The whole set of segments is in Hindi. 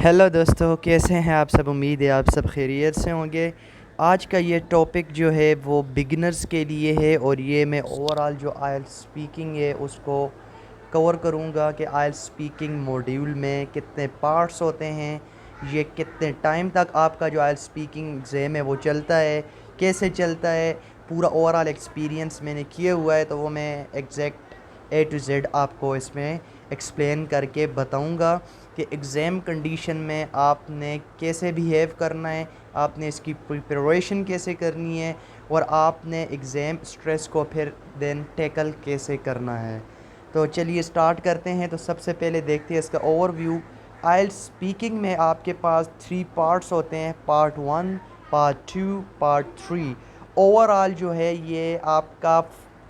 हेलो दोस्तों, कैसे हैं आप सब। उम्मीद है आप सब खैरियत से होंगे। आज का ये टॉपिक जो है वो बिगिनर्स के लिए है और ये मैं ओवरऑल जो आइल्स स्पीकिंग है उसको कवर करूँगा कि आइल्स स्पीकिंग मॉड्यूल में कितने पार्ट्स होते हैं, ये कितने टाइम तक आपका जो आइल्स स्पीकिंग एग्ज़ाम है वो चलता है, कैसे चलता है, पूरा ओवरऑल एक्सपीरियंस मैंने किया हुआ है तो वो मैं एग्जैक्ट ए टू जेड आपको इसमें एक्सप्लेन करके बताऊंगा कि एग्ज़ाम कंडीशन में आपने कैसे बिहेव करना है, आपने इसकी प्रिपरेशन कैसे करनी है और आपने एग्ज़ाम स्ट्रेस को फिर देन टैकल कैसे करना है। तो चलिए स्टार्ट करते हैं। तो सबसे पहले देखते हैं इसका ओवरव्यू। आइल्स स्पीकिंग में आपके पास 3 पार्ट्स होते हैं, पार्ट 1, पार्ट 2, पार्ट 3। ओवरऑल जो है ये आपका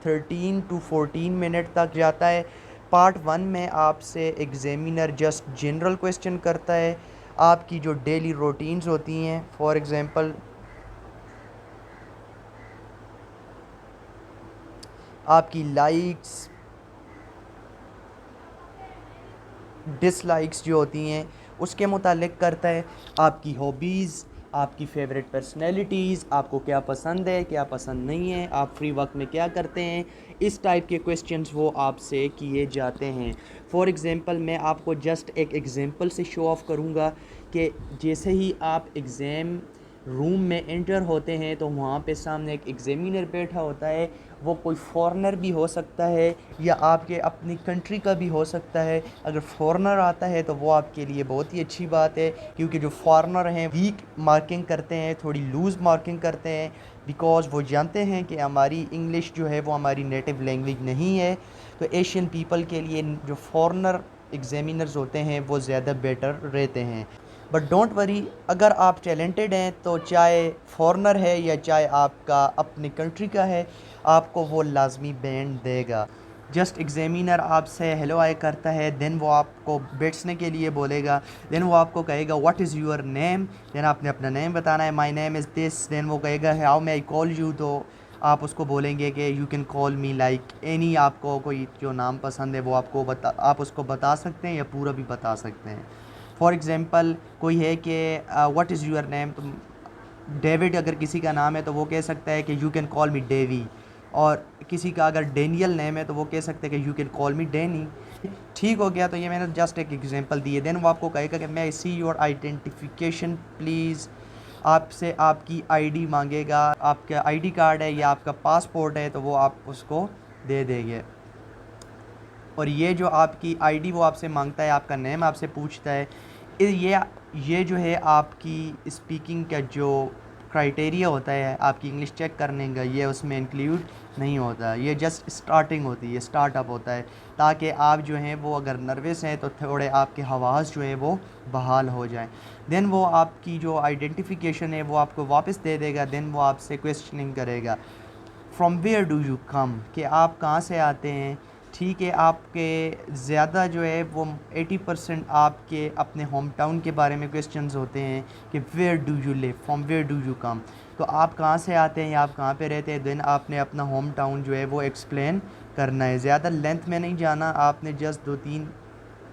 13 टू 14 मिनट तक जाता है। पार्ट 1 में आपसे एग्ज़ामिनर जस्ट जनरल क्वेश्चन करता है, आपकी जो डेली रूटीन्स होती हैं, फॉर एग्ज़ाम्पल आपकी लाइक्स डिसलाइक्स जो होती हैं उसके मुतालिक करता है, आपकी हॉबीज़, आपकी फ़ेवरेट पर्सनैलिटीज़, आपको क्या पसंद है क्या पसंद नहीं है, आप फ्री वक्त में क्या करते हैं, इस टाइप के क्वेश्चंस वो आपसे किए जाते हैं। फॉर एग्ज़ाम्पल मैं आपको जस्ट एक एग्ज़ाम्पल से शो ऑफ़ करूँगा कि जैसे ही आप एग्ज़ाम रूम में एंटर होते हैं तो वहाँ पे सामने एक एग्ज़ामिनर बैठा होता है। वो कोई फॉरेनर भी हो सकता है या आपके अपनी कंट्री का भी हो सकता है। अगर फॉरेनर आता है तो वो आपके लिए बहुत ही अच्छी बात है, क्योंकि जो फॉरेनर हैं वीक मार्किंग करते हैं, थोड़ी लूज़ मार्किंग करते हैं, बिकॉज़ वो जानते हैं कि हमारी इंग्लिश जो है वो हमारी नेटिव लैंग्वेज नहीं है। तो एशियन पीपल के लिए जो फॉरेनर एग्ज़ामिनर्स होते हैं वो ज़्यादा बेटर रहते हैं। बट डोंट वरी, अगर आप टैलेंटेड हैं तो चाहे फॉरेनर है या चाहे आपका अपनी कंट्री का है, आपको वो लाजमी बैंड देगा। जस्ट एग्ज़ामिनर आपसे हेलो हाय करता है, देन वो आपको बैठने के लिए बोलेगा, देन वो आपको कहेगा what is your name, then आपने अपना नेम बताना है, my name is this, then वो कहेगा how may I call you, तो आप उसको बोलेंगे कि you can call me like Annie, आपको कोई जो नाम पसंद है वो आप उसको बता सकते हैं या पूरा भी बता सकते हैं। फॉर एग्ज़ाम्पल कोई है कि व्हाट इज़ योर नेम, तो डेविड अगर किसी का नाम है तो वो कह सकता है कि you can call me Davy, और किसी का अगर डेनियल नेम है तो वो कह सकते हैं कि you can call me Danny. ठीक हो गया। तो ये मैंने जस्ट एक एग्जांपल दी है। देन वो आपको कहेगा कि मैं सी योर आइडेंटिफिकेशन प्लीज़, आपसे आपकी आईडी मांगेगा, आपका आईडी कार्ड है या आपका पासपोर्ट है तो वो आप उसको दे देंगे। और ये जो आपकी आईडी वो आपसे मांगता है, आपका नेम आपसे पूछता है। ये जो है आपकी स्पीकिंग का जो क्राइटेरिया होता है आपकी इंग्लिश चेक करने का, ये उसमें इंक्लूड नहीं होता। ये जस्ट स्टार्टिंग होती है, स्टार्टअप होता है, ताकि आप जो हैं वो अगर नर्वस हैं तो थोड़े आपके हवास जो हैं वो बहाल हो जाएं। देन वो आपकी जो आइडेंटिफिकेशन है वो आपको वापस दे देगा। देन वो आपसे क्वेश्चनिंग करेगा, from where do you come, कि आप कहाँ से आते हैं। ठीक है, आपके ज़्यादा जो है वो 80% आपके अपने होम टाउन के बारे में क्वेश्चंस होते हैं कि where do you live, from where do you come, तो आप कहाँ से आते हैं या आप कहाँ पे रहते हैं। देन आपने अपना होम टाउन जो है वो एक्सप्लेन करना है। ज़्यादा लेंथ में नहीं जाना, आपने जस्ट 2-3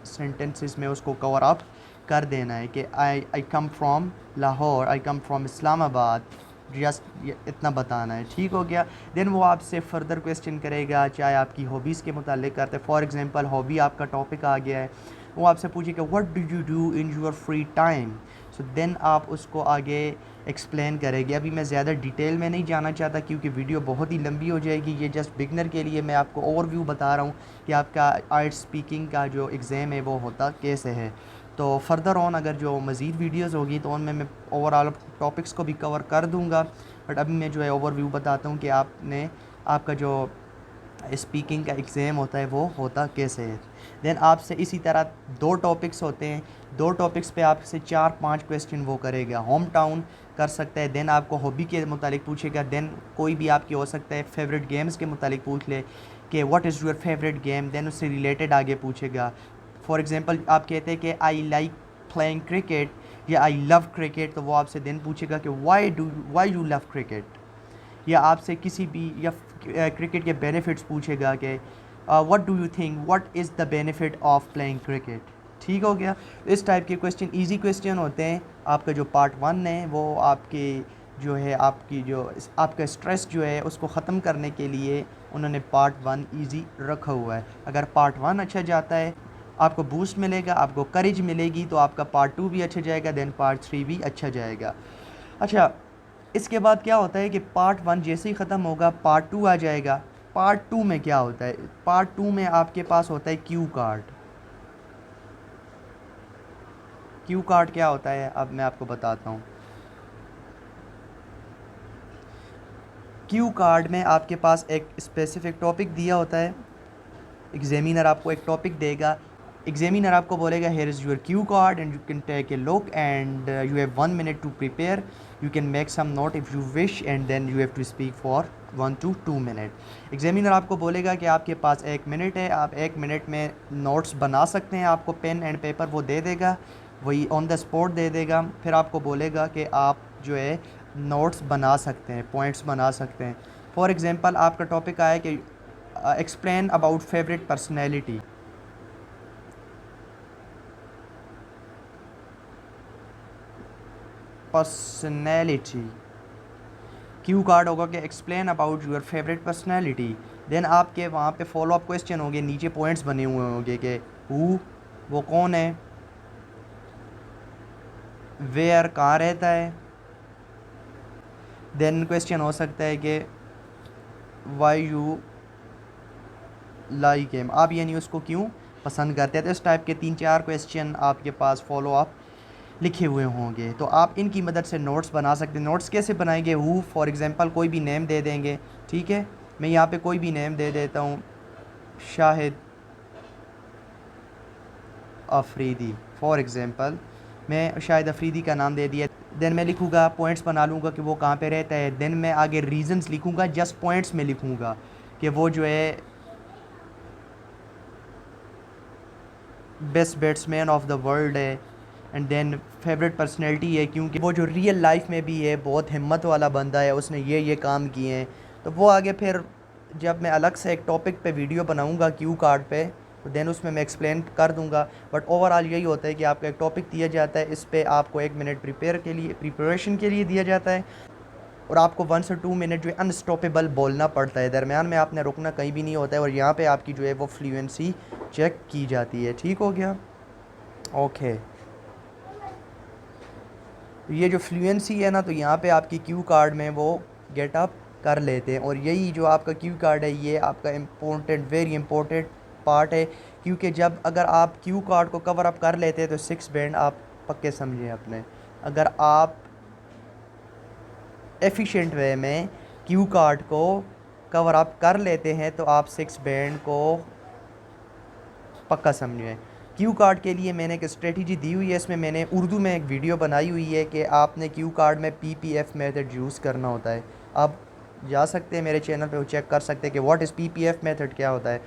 सेंटेंसेस में उसको कवर अप कर देना है कि I come from Lahore, I come from Islamabad, just इतना बताना है। ठीक हो गया। देन वो आपसे फ़र्दर क्वेश्चन करेगा, चाहे आपकी हॉबीज़ के मुतालिक करते हैं। फॉर एग्ज़ाम्पल हॉबी आपका टॉपिक आ गया है, वो आपसे पूछेगा what do you do in your free time. So then आप उसको आगे एक्सप्लेन करेंगे। अभी मैं ज़्यादा डिटेल में नहीं जाना चाहता क्योंकि वीडियो बहुत ही लंबी हो जाएगी। ये जस्ट बिगनर के लिए मैं आपको ओवरव्यू बता रहा हूँ कि आपका आइल्स स्पीकिंग का जो एग्ज़ाम है वो होता कैसे है। तो फर्दर ऑन अगर जो मज़ीद वीडियोस होगी तो उनमें मैं ओवरऑल टॉपिक्स को भी कवर कर दूंगा। बट अभी मैं जो है ओवरव्यू बताता हूँ कि आपका जो स्पीकिंग का एग्ज़ाम होता है वो होता कैसे है। देन आपसे इसी तरह 2 टॉपिक्स होते हैं, 2 टॉपिक्स पे आपसे 4-5 क्वेश्चन वो करेगा। होम टाउन कर सकता है, देन आपको हॉबी के मुतालिक पूछेगा, देन कोई भी आपकी हो सकता है फेवरेट गेम्स के मुतालिक पूछ ले कि what is your favourite game, then उससे रिलेटेड आगे पूछेगा। फॉर एग्ज़ाम्पल आप कहते हैं कि आई लाइक प्लेइंग क्रिकेट या आई लव क्रिकेट, तो वो आपसे देन पूछेगा कि वाई यू लव क्रिकेट, या आपसे किसी भी या क्रिकेट के बेनिफिट्स पूछेगा कि what do you think what is the benefit of playing cricket. ठीक हो गया। इस टाइप के क्वेश्चन इजी क्वेश्चन होते हैं। आपका जो पार्ट 1 है वो आपके जो है आपकी जो आपका स्ट्रेस जो है उसको ख़त्म करने के लिए उन्होंने पार्ट 1 इजी रखा हुआ है। अगर पार्ट 1 अच्छा जाता है आपको बूस्ट मिलेगा, आपको करेज मिलेगी, तो आपका पार्ट 2 भी अच्छा जाएगा, देन पार्ट 3 भी अच्छा जाएगा। अच्छा, इसके बाद क्या होता है कि पार्ट 1 जैसे ही ख़त्म होगा पार्ट 2 आ जाएगा। पार्ट 2 में क्या होता है? पार्ट 2 में आपके पास होता है क्यू कार्ड। क्यू कार्ड क्या होता है अब मैं आपको बताता हूँ। क्यू कार्ड में आपके पास एक स्पेसिफिक टॉपिक दिया होता है। एग्जामिनर आपको एक टॉपिक देगा, एग्जामिनर आपको बोलेगा here is your cue card and you can take a look and you have 1 minute to prepare, you can make some note if you wish and then you have to speak for 1 to 2 minute। Examiner आपको बोलेगा कि आपके पास 1 minute है, आप 1 minute में नोट्स बना सकते हैं। आपको पेन एंड पेपर वो दे देगा, वही ऑन द स्पॉट दे देगा। फिर आपको बोलेगा कि आप जो है नोट्स बना सकते हैं, पॉइंट्स बना सकते हैं। फॉर एग्ज़ाम्पल आपका टॉपिक आया कि explain about favourite personality. Personality cue card होगा कि explain about your favourite personality. Then आपके वहाँ पे फॉलो अप क्वेश्चन होंगे, नीचे पॉइंट्स बने हुए होंगे कि हु वो कौन है, वेयर कहाँ रहता है। देन क्वेश्चन हो सकता है कि वाई यू लाइक हिम, आप यानी उसको क्यों पसंद करते हैं। तो इस टाइप के 3-4 क्वेश्चन आपके पास फॉलो अप लिखे हुए होंगे, तो आप इनकी मदद से नोट्स बना सकते हैं। नोट्स कैसे बनाएंगे? हु फॉर एग्ज़ाम्पल कोई भी नेम दे देंगे, ठीक है। मैं यहाँ पे कोई भी नेम दे देता हूँ, शाहिद अफरीदी फॉर एग्ज़ाम्पल। मैं शाहिद अफरीदी का नाम दे दिया। देन मैं लिखूँगा, पॉइंट्स बना लूँगा कि वो कहाँ पे रहता है। देन मैं आगे रीजंस लिखूँगा, जस्ट पॉइंट्स में लिखूँगा कि वो जो है best batsman of the world है, एंड देन फेवरेट पर्सनैलिटी है क्योंकि वो जो रियल लाइफ में भी है बहुत हिम्मत वाला बंदा है, उसने ये काम किए हैं। तो वो आगे फिर जब मैं अलग से एक टॉपिक पे वीडियो बनाऊंगा क्यू कार्ड पे, तो देन उसमें मैं एक्सप्लेन कर दूंगा। बट ओवरऑल यही होता है कि आपको एक टॉपिक दिया जाता है, इस पे आपको 1 minute प्रिपरेशन के लिए दिया जाता है, और आपको 1 से 2 मिनट जो है अनस्टॉपेबल बोलना पड़ता है। दरमियान में आपने रुकना कहीं भी नहीं होता है, और यहाँ पे आपकी जो है वो फ्लुएंसी चेक की जाती है। ठीक हो गया? ओके। ये जो फ्लुएंसी है ना, तो यहाँ पे आपकी क्यू कार्ड में वो गेट अप कर लेते हैं। और यही जो आपका क्यू कार्ड है ये आपका इम्पोर्टेंट, वेरी इंपॉर्टेंट पार्ट है, क्योंकि जब अगर आप क्यू कार्ड को कवर अप कर लेते हैं तो 6 बैंड आप पक्के समझें अपने। अगर आप एफिशिएंट वे में क्यू कार्ड को कवर अप कर लेते हैं तो आप 6 बैंड को पक्का समझें। क्यू कार्ड के लिए मैंने एक स्ट्रेटजी दी हुई है, इसमें मैंने उर्दू में एक वीडियो बनाई हुई है कि आपने क्यू कार्ड में पीपीएफ मेथड यूज़ करना होता है। आप जा सकते हैं मेरे चैनल पे, चेक कर सकते हैं कि व्हाट इज़ पीपीएफ मेथड क्या होता है।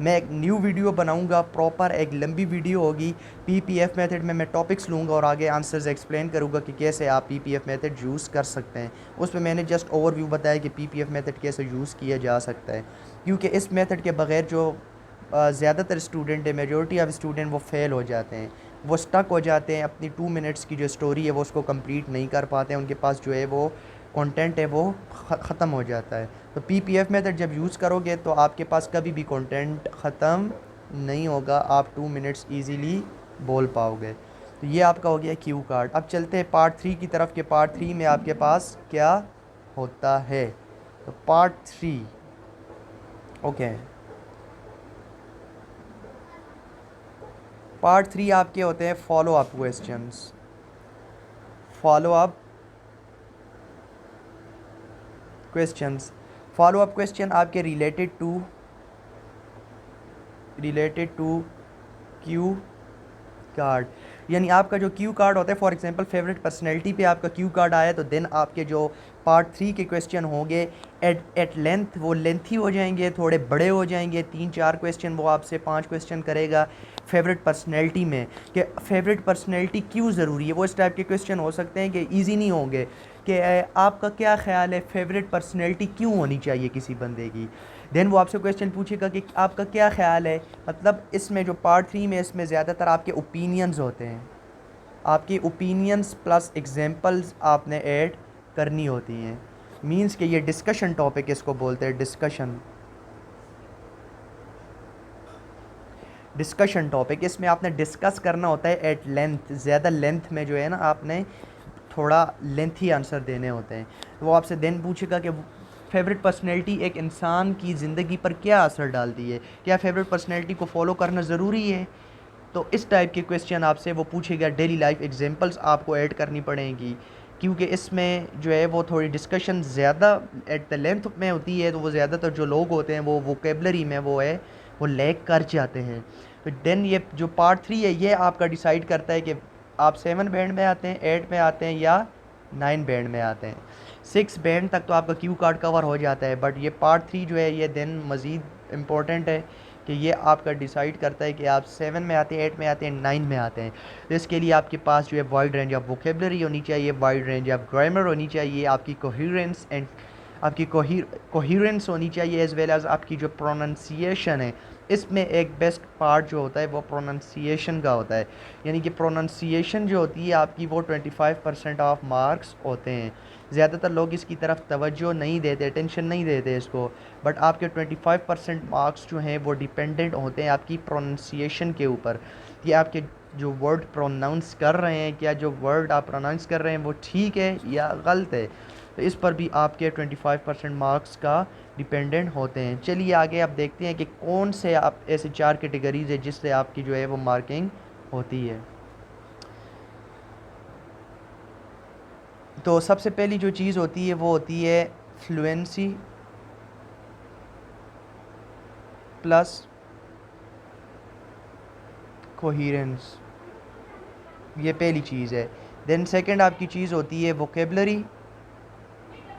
मैं एक न्यू वीडियो बनाऊंगा, प्रॉपर एक लंबी वीडियो होगी। पीपीएफ मेथड में मैं टॉपिक्स लूँगा और आगे आंसर्स एक्सप्लेन करूँगा कि कैसे आप पीपीएफ मेथड यूज़ कर सकते हैं। उसमें मैंने जस्ट ओवरव्यू बताया कि पीपीएफ मेथड कैसे यूज़ किया जा सकता है, क्योंकि इस मेथड के बगैर जो ज़्यादातर स्टूडेंट है, मेजॉरिटी ऑफ स्टूडेंट वो फेल हो जाते हैं, वो स्टक हो जाते हैं, अपनी 2 मिनट्स की जो स्टोरी है वो उसको कंप्लीट नहीं कर पाते हैं, उनके पास जो है वो कंटेंट है वो ख़त्म हो जाता है। तो पीपीएफ मेथड जब यूज़ करोगे तो आपके पास कभी भी कंटेंट ख़त्म नहीं होगा, आप 2 मिनट्स ईज़िली बोल पाओगे। तो ये आपका हो गया क्यू कार्ड। अब चलते हैं पार्ट 3 की तरफ कि पार्ट 3 में आपके पास क्या होता है। तो पार्ट 3, ओके, पार्ट 3 आपके होते हैं follow up questions. Follow up questions, follow up question आपके रिलेटेड टू क्यू कार्ड। यानी आपका जो क्यू कार्ड होता है, फॉर एग्जांपल फेवरेट पर्सनैलिटी पे आपका क्यू कार्ड आया, तो देन आपके जो पार्ट 3 के क्वेश्चन होंगे एट लेंथ वो लेंथी हो जाएंगे, थोड़े बड़े हो जाएंगे। 3-4 क्वेश्चन वो आपसे 5 क्वेश्चन करेगा। फेवरेट पर्सनैलिटी में, कि फेवरेट पर्सनैलिटी क्यों ज़रूरी है। वो इस टाइप के क्वेश्चन हो सकते हैं कि ईजी नहीं होंगे कि आपका क्या ख्याल है फेवरेट पर्सनैलिटी क्यों होनी चाहिए किसी बंदे की। देन वो आपसे क्वेश्चन पूछेगा कि आपका क्या ख्याल है, मतलब इसमें जो पार्ट 3 में इसमें ज़्यादातर आपके ओपिनियंस होते हैं, आपके ओपिनियंस प्लस एग्जांपल्स आपने ऐड करनी होती हैं। मींस कि ये डिस्कशन टॉपिक इसको बोलते हैं, डिस्कशन टॉपिक। इसमें आपने डिस्कस करना होता है एट लेंथ, ज़्यादा लेंथ में जो है ना आपने थोड़ा लेंथी आंसर देने होते हैं। तो वो आपसे देन पूछेगा कि फेवरेट पर्सनैलिटी एक इंसान की ज़िंदगी पर क्या असर डालती है, क्या फेवरेट पर्सनैलिटी को फॉलो करना ज़रूरी है। तो इस टाइप के क्वेश्चन आपसे वो पूछेगा। डेली लाइफ एग्जांपल्स आपको ऐड करनी पड़ेंगी, क्योंकि इसमें जो है वो थोड़ी डिस्कशन ज़्यादा एट द लेंथ में होती है, तो वो ज़्यादातर जो लोग होते हैं वो वोकेबलरी में वो लैग कर जाते हैं। तो देन ये जो पार्ट 3 है ये आपका डिसाइड करता है कि आप 7 बैंड में आते हैं, 8 में आते हैं या 9 बैंड में आते हैं। 6 बैंड तक तो आपका क्यू कार्ड कवर हो जाता है, बट ये पार्ट 3 जो है ये देन मज़ीद इम्पोर्टेंट है कि ये आपका डिसाइड करता है कि आप 7 में आते हैं, 8 में आते हैं, 9 में आते हैं। तो इसके लिए आपके पास जो है वाइड रेंज ऑफ वोकेबलरी होनी चाहिए, वाइड रेंज ऑफ ग्रामर होनी चाहिए, आपकी कोहेरेंस एंड आपकी कोहेरेंस होनी चाहिए, एज़ वेल एज़ आपकी जो प्रोनंसिएशन है। इसमें एक बेस्ट पार्ट जो होता है वो प्रोनंसिएशन का होता है, यानी कि प्रोनंसिएशन जो होती है आपकी वो 25% ऑफ मार्क्स होते हैं। ज़्यादातर लोग इसकी तरफ तवज्जो नहीं देते, टेंशन नहीं देते इसको, बट आपके 25% मार्क्स जो हैं वो डिपेंडेंट होते हैं आपकी प्रोनंसिएशन के ऊपर, कि आपके जो वर्ड प्रोनाउंस कर रहे हैं, क्या जो वर्ड आप प्रोनाउंस कर रहे हैं वो ठीक है या गलत है। तो इस पर भी आपके 25% मार्क्स का डिपेंडेंट होते हैं। चलिए आगे आप देखते हैं कि कौन से आप ऐसे 4 कैटेगरीज है जिससे आपकी जो है वो मार्किंग होती है। तो सबसे पहली जो चीज़ होती है वो होती है फ्लुएंसी प्लस कोहेरेंस, ये पहली चीज़ है। देन सेकंड आपकी चीज़ होती है वोकेबलरी,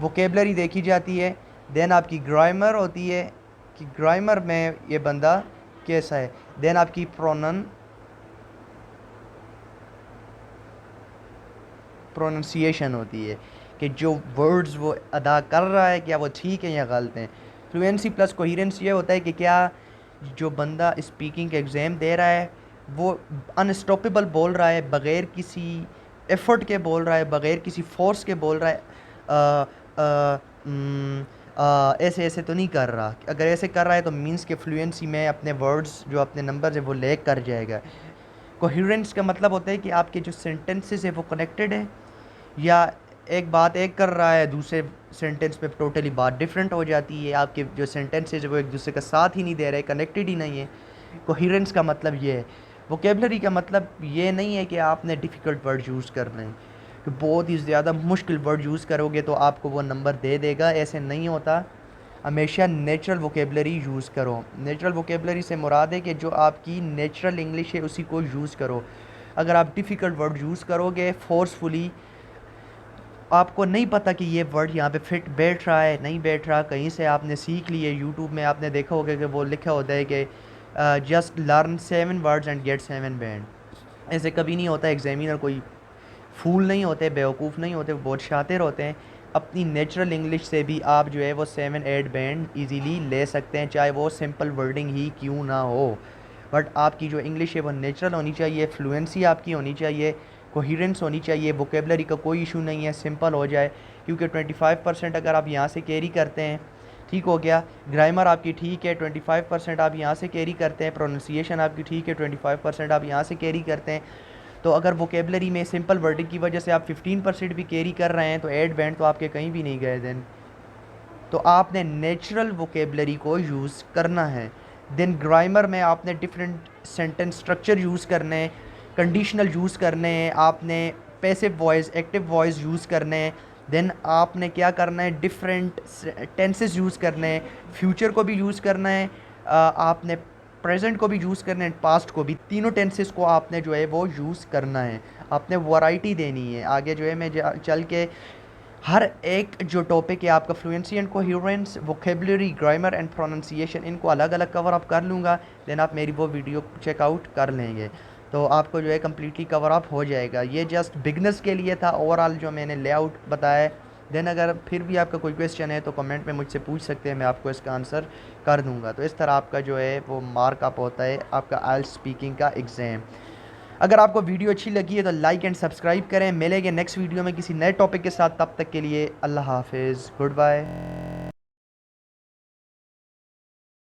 वोकेबलरी देखी जाती है। देन आपकी ग्रामर होती है कि ग्रामर में ये बंदा कैसा है। देन आपकी प्रोनंसिएशन होती है कि जो वर्ड्स वो अदा कर रहा है क्या वो ठीक है या गलत हैं। फ्लुएंसी प्लस कोहेरेंस ये होता है कि क्या जो बंदा स्पीकिंग का एग्ज़ाम दे रहा है वो अनस्टॉपेबल बोल रहा है, बग़ैर किसी एफ़र्ट के बोल रहा है, बग़ैर किसी फोर्स के बोल रहा है, ऐसे ऐसे तो नहीं कर रहा। अगर ऐसे कर रहा है तो मींस के फ्लुएंसी में अपने वर्ड्स जो अपने नंबर्स है वो लैग कर जाएगा। कोहेरेंस का मतलब होता है कि आपके जो सेंटेंसेस है वो कनेक्टेड है, या एक बात एक कर रहा है दूसरे सेंटेंस में टोटली बात डिफरेंट हो जाती है, आपके जो सेंटेंसेस है वो एक दूसरे का साथ ही नहीं दे रहे, कनेक्टेड ही नहीं है। कोहेरेंस का मतलब ये है। वोकेबलरी का मतलब ये नहीं है कि आपने डिफ़िकल्ट वर्ड यूज़ करने हैं, कि बहुत ही ज़्यादा मुश्किल वर्ड यूज़ करोगे तो आपको वो नंबर दे देगा, ऐसे नहीं होता। हमेशा नेचुरल वोकेबलरी यूज़ करो। नेचुरल वोकेबलरी से मुराद है कि जो आपकी नेचुरल इंग्लिश है उसी को यूज़ करो। अगर आप डिफ़िकल्ट वर्ड यूज़ करोगे फोर्सफुली, आपको नहीं पता कि ये वर्ड यहाँ पे फिट बैठ रहा है नहीं बैठ रहा, कहीं से आपने सीख लिए, यूट्यूब में आपने देखा होगा कि वो लिखा होता है कि just learn 7 words and get 7 band. ऐसे कभी नहीं होता। एग्जामिनर कोई फूल नहीं होते, बेवकूफ़ नहीं होते, बहुत शातिर होते हैं। अपनी नेचुरल इंग्लिश से भी आप जो है वो 7-8 बैंड इजीली ले सकते हैं, चाहे वो सिंपल वर्डिंग ही क्यों ना हो। बट आपकी जो इंग्लिश है वो नेचुरल होनी चाहिए, फ्लुएंसी आपकी होनी चाहिए, कोहेरेंस होनी चाहिए। वोकेबलरी का कोई इशू नहीं है, सिंपल हो जाए, क्योंकि 25% अगर आप यहाँ से कैरी करते हैं ठीक हो गया। ग्रामर आपकी ठीक है, 25% आप यहाँ से कैरी करते हैं। प्रोनाउंसिएशन आपकी ठीक है, 25% आप यहाँ से कैरी करते हैं। तो अगर वोकेबलरी में सिंपल वर्डिंग की वजह से आप 15% भी कैरी कर रहे हैं तो 8 बैंड तो आपके कहीं भी नहीं गए। देन तो आपने नेचुरल वोकेबलरी को यूज़ करना है। देन ग्रामर में आपने डिफरेंट सेंटेंस स्ट्रक्चर यूज़ करने हैं, कंडीशनल यूज़ करने हैं, आपने passive voice active voice use करने हैं। देन आपने क्या करना है, डिफरेंट टेंसेस यूज़ करने हैं, फ्यूचर को भी यूज़ करना है, आपने प्रेजेंट को भी यूज़ करना है, पास्ट को भी। तीनों टेंसेस को आपने जो है वो यूज़ करना है, आपने वैरायटी देनी है। आगे जो है मैं चल के हर एक जो टॉपिक है आपका fluency and coherence, vocabulary, grammar and pronunciation, इनको अलग अलग कवर अप कर लूँगा। देन आप मेरी वो वीडियो चेकआउट कर लेंगे तो आपको जो है कम्प्लीटली कवर अप हो जाएगा। ये जस्ट बिगनर्स के लिए था ओवरऑल जो मैंने लेआउट बताया है। देन अगर फिर भी आपका कोई क्वेश्चन है तो कमेंट में मुझसे पूछ सकते हैं, मैं आपको इसका आंसर कर दूंगा। तो इस तरह आपका जो है वो मार्क अप होता है आपका आइल्स स्पीकिंग का एग्ज़ाम। अगर आपको वीडियो अच्छी लगी है तो लाइक एंड सब्सक्राइब करें। मिलेंगे नेक्स्ट वीडियो में किसी नए टॉपिक के साथ, तब तक के लिए अल्लाह हाफिज़, गुड बाय।